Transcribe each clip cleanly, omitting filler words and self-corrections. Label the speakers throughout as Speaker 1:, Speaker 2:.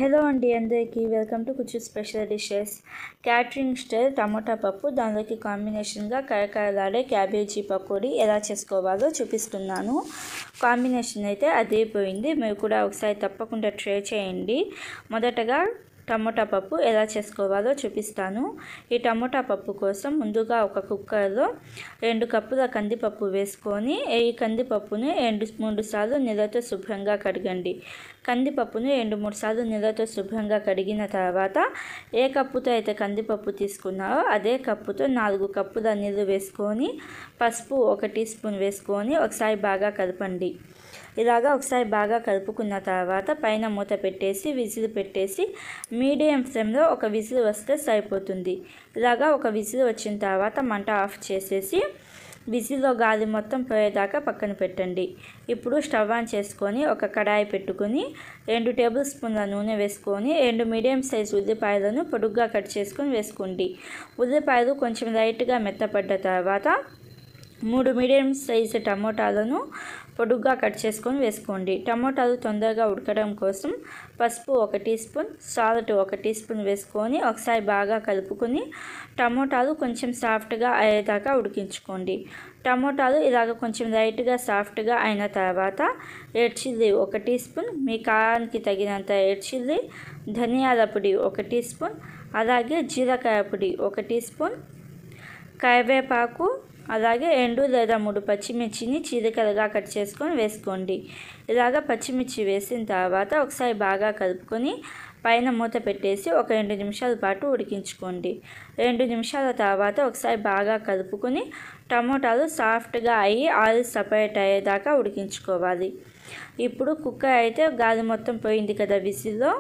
Speaker 1: Hello అండి అందరికీ welcome to కుచ్చు special dishes. Catering style tomato పప్పు, దానిలోకి కాంబినేషన్గా కరకరలాడే క్యాబేజీ పకోడీ ఎలా చేసుకోవాలో చూపిస్తున్నాను. కాంబినేషన్ అయితే అదిరిపోయింది. మీరు కూడా ఒకసారి తప్పకుండా ట్రై చేయండి. మొదటగా టమోటా పప్పు ఎలా చేసుకోవాలో చూపిస్తాను. ఈ టమోటా పప్పు కోసం ముందుగా ఒక కుక్కర్లో 2 కప్పుల కందిపప్పు వేసుకొని ఈ కందిపప్పుని 2-3 సార్లు నీళ్ళతో శుభ్రంగా కడగండి. కందిపప్పుని 2-3 సార్లు నీళ్ళతో శుభ్రంగా కడిగిన తర్వాత ఏ కప్పుతో అయితే కందిపప్పు తీసుకున్నారో అదే కప్పుతో 4 కప్పుల నీళ్ళు వేసుకొని పసుపు 1 టీ స్పూన్ వేసుకొని ఒకసారి బాగా కలపండి. ఇలాగా ఒకసారి బాగా కలుపుకున్న తర్వాత పైన మూత పెట్టేసి విజిల్ పెట్టేసి మీడియం ఫ్లేమ్లో ఒక విజిల్ వస్తే సరిపోతుంది. ఇలాగా ఒక విజిల్ వచ్చిన తర్వాత మంట ఆఫ్ చేసేసి విజిల్లో గాలి మొత్తం పోయేదాకా పక్కన పెట్టండి. ఇప్పుడు స్టవ్ ఆన్ చేసుకొని ఒక కడాయి పెట్టుకొని 2 టేబుల్ స్పూన్ల నూనె వేసుకొని 2 మీడియం సైజ్ ఉల్లిపాయలను పొడుగ్గా కట్ చేసుకొని వేసుకోండి. ఉల్లిపాయలు కొంచెం లైట్గా మెత్తపడ్డ తర్వాత 3 మీడియం సైజు టమోటాలను పొడుగ్గా కట్ చేసుకొని వేసుకోండి. టమోటాలు తొందరగా ఉడకడం కోసం పసుపు 1 teaspoon, salt 1 teaspoon వేసుకొని ఒకసారి బాగా కలుపుకొని టమోటాలు కొంచెం సాఫ్ట్గా అయ్యేదాకా ఉడికించుకోండి. టమోటాలు ఇలాగ కొంచెం లైట్గా సాఫ్ట్గా అయిన తర్వాత రెడ్ చిల్లీ 1 టీ స్పూన్, మీ కారానికి తగినంత రెడ్ చిల్లీ, ధనియాల పొడి 1 టీ స్పూన్, అలాగే జీలకర్ర పొడి 1 టీ స్పూన్, కరివేపాకు, అలాగే 2 లేదా 3 పచ్చిమిర్చిని చీలికలుగా కట్ చేసుకొని వేసుకోండి. ఇలాగ పచ్చిమిర్చి వేసిన తర్వాత ఒకసారి బాగా కలుపుకొని పైన మూత పెట్టేసి ఒక 2 నిమిషాల పాటు ఉడికించుకోండి. 2 నిమిషాల తర్వాత ఒకసారి బాగా కలుపుకొని టమోటాలు సాఫ్ట్గా అయ్యి ఆయిల్ సపరేట్ అయ్యేదాకా ఉడికించుకోవాలి. ఇప్పుడు కుక్కర్ అయితే గాలి మొత్తం పోయింది కదా విజిల్లో,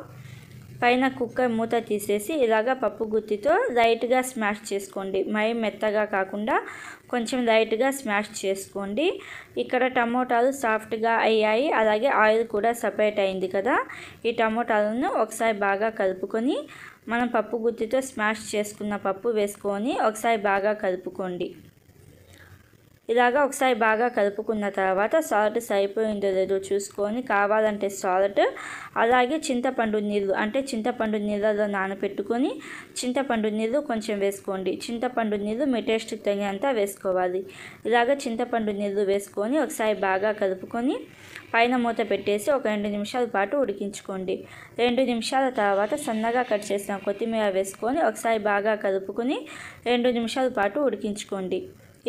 Speaker 1: పైన కుక్కర్ మూత తీసేసి ఇలాగ పప్పు గుత్తితో లైట్గా స్మాష్ చేసుకోండి. మరీ మెత్తగా కాకుండా కొంచెం లైట్గా స్మాష్ చేసుకోండి. ఇక్కడ టమోటాలు సాఫ్ట్గా అయ్యాయి, అలాగే ఆయిల్ కూడా సపరేట్ అయింది కదా. ఈ టమోటాలను ఒకసారి బాగా కలుపుకొని మనం పప్పు గుత్తితో స్మాష్ చేసుకున్న పప్పు వేసుకొని ఒకసారి బాగా కలుపుకోండి. ఇలాగా ఒకసారి బాగా కలుపుకున్న తర్వాత సాల్ట్ సరిపోయిందో లేదో చూసుకొని కావాలంటే సాల్ట్, అలాగే చింతపండు నీళ్ళు అంటే చింతపండు నీళ్ళలో నానబెట్టుకొని చింతపండు నీళ్ళు కొంచెం వేసుకోండి. చింతపండు నీళ్ళు మీ టేస్ట్కి తగినంత వేసుకోవాలి. ఇలాగ చింతపండు నీళ్ళు వేసుకొని ఒకసారి బాగా కలుపుకొని పైన మూత పెట్టేసి ఒక 2 నిమిషాల పాటు ఉడికించుకోండి. 2 నిమిషాల తర్వాత సన్నగా కట్ చేసిన కొత్తిమీర వేసుకొని ఒకసారి బాగా కలుపుకొని 2 నిమిషాల పాటు ఉడికించుకోండి.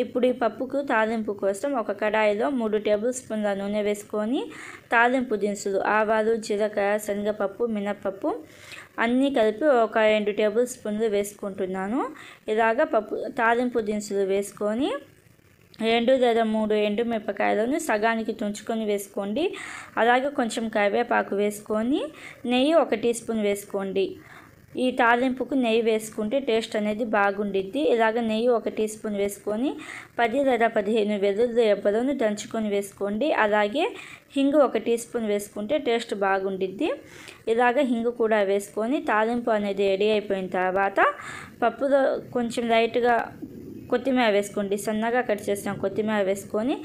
Speaker 1: ఇప్పుడు ఈ పప్పుకు తాలింపు కోసం ఒక కడాయిలో 3 టేబుల్ స్పూన్ల నూనె వేసుకొని తాలింపు దినుసులు ఆవాలు, జీలకర్ర, శనగపప్పు, మినపప్పు అన్నీ కలిపి ఒక 2 టేబుల్ స్పూన్లు వేసుకుంటున్నాను. ఇలాగ తాలింపు దినుసులు వేసుకొని 2 లేదా 3 ఎండుమిరపకాయలను సగానికి తుంచుకొని వేసుకోండి. అలాగే కొంచెం కరివేపాకు వేసుకొని నెయ్యి 1 టీ స్పూన్ వేసుకోండి. ఈ తాలింపుకు నెయ్యి వేసుకుంటే టేస్ట్ అనేది బాగుండిద్ది. ఇలాగ నెయ్యి 1 టీ స్పూన్ వేసుకొని 10 లేదా 15 వెల్లుల్లి రెబ్బలను దంచుకొని వేసుకోండి. అలాగే హింగు 1 టీ స్పూన్ వేసుకుంటే టేస్ట్ బాగుండిద్ది. ఇలాగ హింగు కూడా వేసుకొని తాలింపు అనేది రెడీ అయిపోయిన తర్వాత పప్పులో కొంచెం లైట్గా కొత్తిమీర వేసుకోండి. సన్నగా కట్ చేసిన కొత్తిమీర వేసుకొని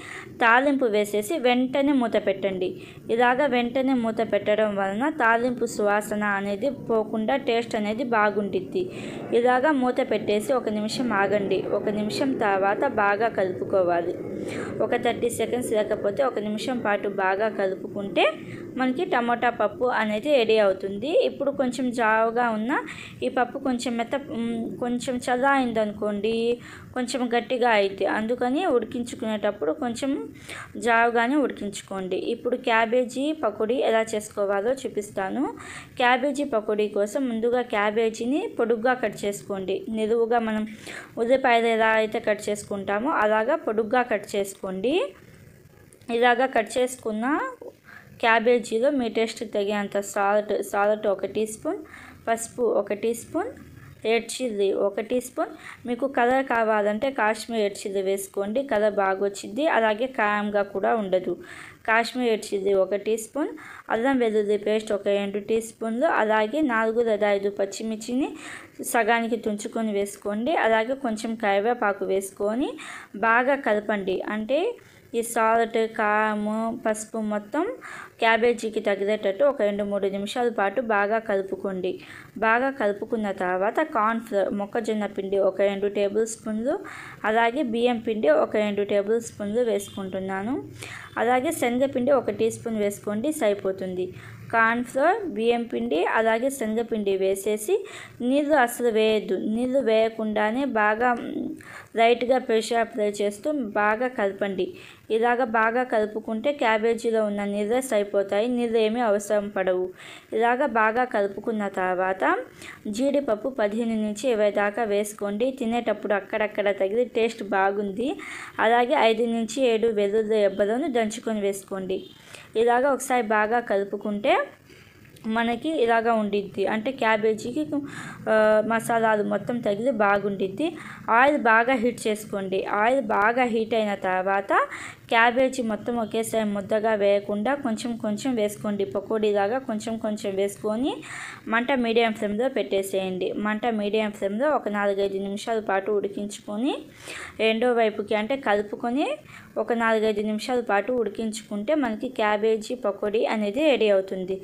Speaker 1: తాలింపు వేసేసి వెంటనే మూత పెట్టండి. ఇలాగ వెంటనే మూత పెట్టడం వలన తాలింపు సువాసన అనేది పోకుండా టేస్ట్ అనేది బాగుండిద్ది. ఇలాగ మూత పెట్టేసి 1 నిమిషం ఆగండి. 1 నిమిషం తర్వాత బాగా కలుపుకోవాలి. ఒక 30 సెకండ్స్ లేకపోతే 1 నిమిషం పాటు బాగా కలుపుకుంటే మనకి టమోటా పప్పు అనేది రెడీ అవుతుంది. ఇప్పుడు కొంచెం జావుగా ఉన్న ఈ పప్పు కొంచెం చల్లారిందనుకోండి కొంచెం గట్టిగా అయితే, అందుకని ఉడికించుకునేటప్పుడు కొంచెం జావుగానే ఉడికించుకోండి. ఇప్పుడు క్యాబేజీ పకోడీ ఎలా చేసుకోవాలో చూపిస్తాను. క్యాబేజీ పకోడీ కోసం ముందుగా క్యాబేజీని పొడుగ్గా కట్ చేసుకోండి. నిలువుగా మనం ఉల్లిపాయలు ఎలా అయితే కట్ చేసుకుంటామో అలాగా పొడుగ్గా కట్ చేసుకోండి. ఇలాగా కట్ చేసుకున్న క్యాబేజీలో మీ టేస్ట్కి తగినంత సాల్ట్ 1 టీ స్పూన్, పసుపు 1 teaspoon, red chilli 1 teaspoon, మీకు కలర్ కావాలంటే కాశ్మీర్ రెడ్ చిల్లీ వేసుకోండి, కలర్ బాగా వచ్చింది. అలాగే కారంగా కూడా ఉండదు. Kashmir red chilli 1 teaspoon, అల్లం వెల్లుల్లి పేస్ట్ 2 టీ స్పూన్లు, అలాగే 4 లేదా 5 పచ్చిమిర్చిని సగానికి తుంచుకొని వేసుకోండి. అలాగే కొంచెం కరివేపాకు వేసుకొని బాగా కలపండి. అంటే ఈ సాల్ట్, కారము, పసుపు మొత్తం క్యాబేజీకి తగిలేటట్టు ఒక 2-3 నిమిషాల పాటు బాగా కలుపుకోండి. బాగా కలుపుకున్న తర్వాత కార్న్‌ఫ్లోర్ మొక్కజొన్న పిండి ఒక 2 టేబుల్ స్పూన్లు, అలాగే బియ్యం పిండి ఒక 2 టేబుల్ స్పూన్లు వేసుకుంటున్నాను. అలాగే శనగపిండి 1 టీ స్పూన్ వేసుకోండి, సరిపోతుంది. కార్న్‌ఫ్లోర్, బియ్యం పిండి అలాగే శనగపిండి వేసేసి నీళ్ళు అసలు వేయద్దు. నీళ్ళు వేయకుండానే బాగా లైట్గా ప్రెషర్ అప్లై చేస్తూ బాగా కలపండి. ఇలాగ బాగా కలుపుకుంటే క్యాబేజీలో ఉన్న నీళ్ళే సరిపోతాయి, నీళ్ళు ఏమీ అవసరం పడవు. ఇలాగ బాగా కలుపుకున్న తర్వాత జీడిపప్పు 15 నుంచి 20 దాకా వేసుకోండి. తినేటప్పుడు అక్కడక్కడ తగిలి టేస్ట్ బాగుంది. అలాగే 5 నుంచి 7 వెల్లుల్లి రెబ్బలను దంచుకొని వేసుకోండి. ఇలాగ ఒకసారి బాగా కలుపుకుంటే మనకి ఇలాగా ఉండిద్ది. అంటే క్యాబేజీకి మసాలాలు మొత్తం తగిలి బాగుండిద్ది. ఆయిల్ బాగా హీట్ చేసుకోండి. ఆయిల్ బాగా హీట్ అయిన తర్వాత క్యాబేజీ మొత్తం ఒకేసారి ముద్దగా వేయకుండా కొంచెం కొంచెం వేసుకోండి. పకోడీలాగా కొంచెం కొంచెం వేసుకొని మంట మీడియం ఫ్లేమ్లో పెట్టేసేయండి. మంట మీడియం ఫ్లేమ్లో ఒక 4-5 నిమిషాల పాటు ఉడికించుకొని రెండో వైపుకి అంటే కలుపుకొని ఒక 4-5 నిమిషాల పాటు ఉడికించుకుంటే మనకి క్యాబేజీ పకోడీ అనేది రెడీ అవుతుంది.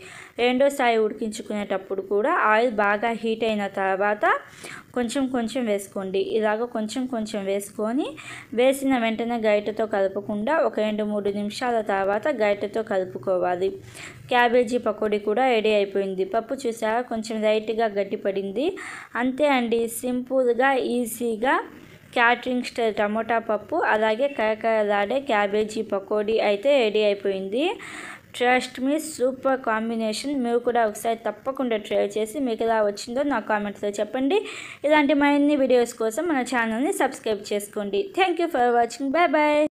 Speaker 1: రెండోసారి ఉడికించుకునేటప్పుడు కూడా ఆయిల్ బాగా హీట్ అయిన తర్వాత కొంచెం కొంచెం వేసుకోండి. ఇలాగ కొంచెం కొంచెం వేసుకొని వేసిన వెంటనే గరిటెతో కలపకుండా ఒక 2-3 నిమిషాల తర్వాత గరిటెతో కలుపుకోవాలి. క్యాబేజీ పకోడీ కూడా రెడీ అయిపోయింది. పప్పు చూసారా కొంచెం లైట్గా గట్టిపడింది. అంతే అండి, సింపుల్గా ఈజీగా క్యాటరింగ్ స్టైల్ టమోటా పప్పు అలాగే కరకరలాడే క్యాబేజీ పకోడీ అయితే రెడీ అయిపోయింది. Trust me, super combination. మీరు కూడా ఒకసారి తప్పకుండా ట్రై చేసి మీకు ఎలా వచ్చిందో నా కామెంట్స్లో చెప్పండి. ఇలాంటి మరిన్ని వీడియోస్ కోసం మన ఛానల్ని సబ్స్క్రైబ్ చేసుకోండి. Thank you for watching. Bye bye.